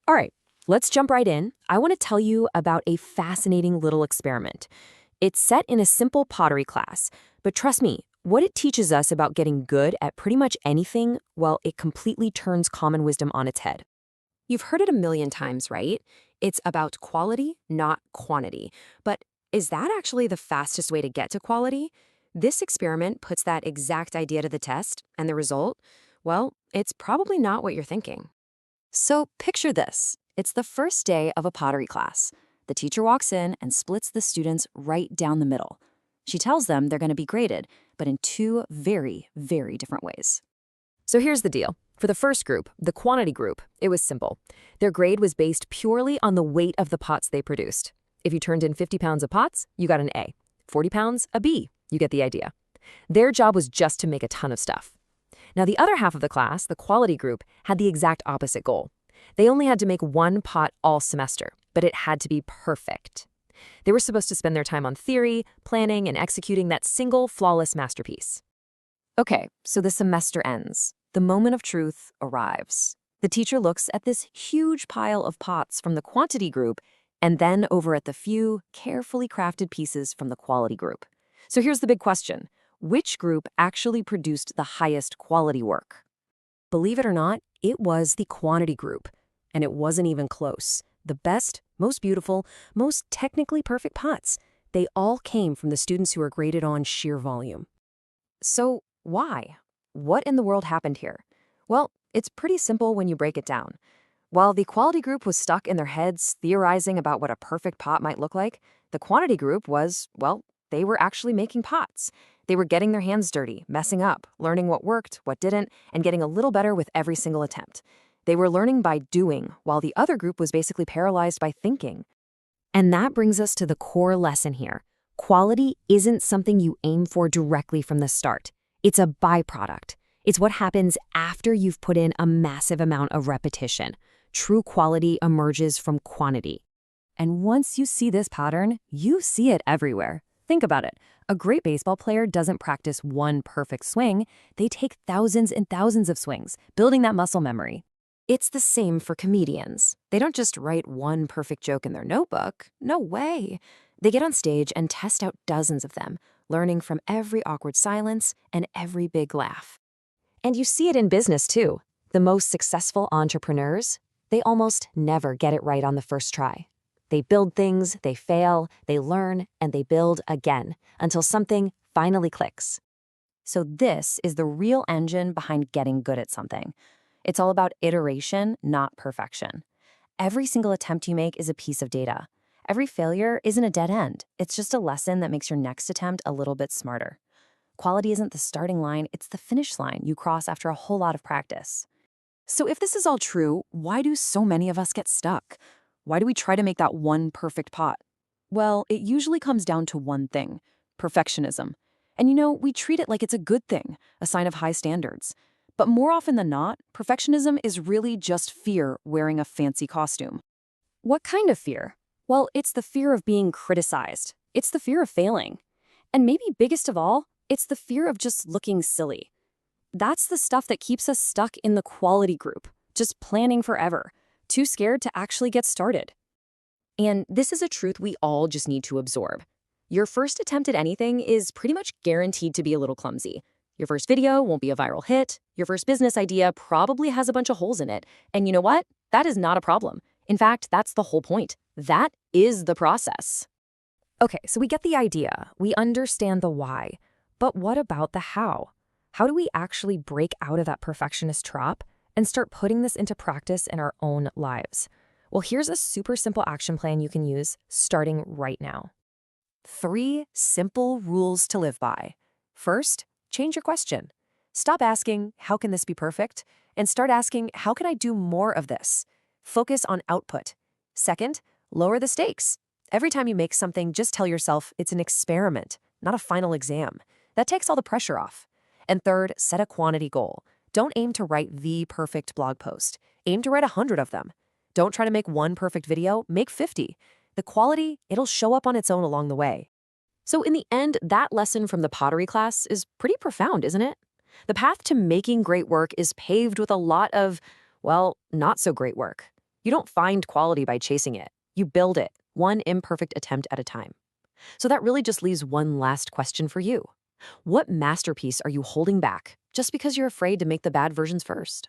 All right, let's jump right in. I want to tell you about a fascinating little experiment. It's set in a simple pottery class, but trust me, what it teaches us about getting good at pretty much anything, well, it completely turns common wisdom on its head. You've heard it a million times, right? It's about quality, not quantity. But is that actually the fastest way to get to quality? This experiment puts that exact idea to the test, and the result? Well, it's probably not what you're thinking. So picture this. It's the first day of a pottery class. The teacher walks in and splits the students right down the middle. She tells them they're going to be graded, but in two very, very different ways. So here's the deal. For the first group, the quantity group, it was simple. Their grade was based purely on the weight of the pots they produced. If you turned in 50 pounds of pots, you got an A. 40 pounds, a B. You get the idea. Their job was just to make a ton of stuff. Now, the other half of the class, the quality group, had the exact opposite goal. They only had to make one pot all semester, but it had to be perfect. They were supposed to spend their time on theory, planning, and executing that single, flawless masterpiece. Okay, so the semester ends. The moment of truth arrives. The teacher looks at this huge pile of pots from the quantity group and then over at the few, carefully crafted pieces from the quality group. So here's the big question. Which group actually produced the highest quality work? Believe it or not, it was the quantity group, and it wasn't even close. The best, most beautiful, most technically perfect pots, they all came from the students who were graded on sheer volume. So why? What in the world happened here? Well, it's pretty simple when you break it down. While the quality group was stuck in their heads theorizing about what a perfect pot might look like, the quantity group was, well, they were actually making pots. They were getting their hands dirty, messing up, learning what worked, what didn't, and getting a little better with every single attempt. They were learning by doing, while the other group was basically paralyzed by thinking. And that brings us to the core lesson here. Quality isn't something you aim for directly from the start. It's a byproduct. It's what happens after you've put in a massive amount of repetition. True quality emerges from quantity. And once you see this pattern, you see it everywhere. Think about it. A great baseball player doesn't practice one perfect swing. They take thousands and thousands of swings, building that muscle memory. It's the same for comedians. They don't just write one perfect joke in their notebook. No way. They get on stage and test out dozens of them, learning from every awkward silence and every big laugh. And you see it in business too. The most successful entrepreneurs, they almost never get it right on the first try. They build things, they fail, they learn, and they build again until something finally clicks. So this is the real engine behind getting good at something. It's all about iteration, not perfection. Every single attempt you make is a piece of data. Every failure isn't a dead end. It's just a lesson that makes your next attempt a little bit smarter. Quality isn't the starting line, it's the finish line you cross after a whole lot of practice. So if this is all true, why do so many of us get stuck? Why do we try to make that one perfect pot? Well, it usually comes down to one thing: perfectionism. And we treat it like it's a good thing, a sign of high standards. But more often than not, perfectionism is really just fear wearing a fancy costume. What kind of fear? Well, it's the fear of being criticized. It's the fear of failing. And maybe biggest of all, it's the fear of just looking silly. That's the stuff that keeps us stuck in the quality group, just planning forever, too scared to actually get started. And this is a truth we all just need to absorb. Your first attempt at anything is pretty much guaranteed to be a little clumsy. Your first video won't be a viral hit. Your first business idea probably has a bunch of holes in it. And you know what? That is not a problem. In fact, that's the whole point. That is the process. Okay, so we get the idea. We understand the why. But what about the how? How do we actually break out of that perfectionist trap and start putting this into practice in our own lives? Well, here's a super simple action plan you can use starting right now. 3 simple rules to live by. First, change your question. Stop asking, how can this be perfect? And start asking, how can I do more of this? Focus on output. Second, lower the stakes. Every time you make something, just tell yourself it's an experiment, not a final exam. That takes all the pressure off. And third, set a quantity goal. Don't aim to write the perfect blog post. Aim to write 100 of them. Don't try to make one perfect video, make 50. The quality, it'll show up on its own along the way. So in the end, that lesson from the pottery class is pretty profound, isn't it? The path to making great work is paved with a lot of, well, not so great work. You don't find quality by chasing it. You build it, one imperfect attempt at a time. So that really just leaves one last question for you. What masterpiece are you holding back just because you're afraid to make the bad versions first?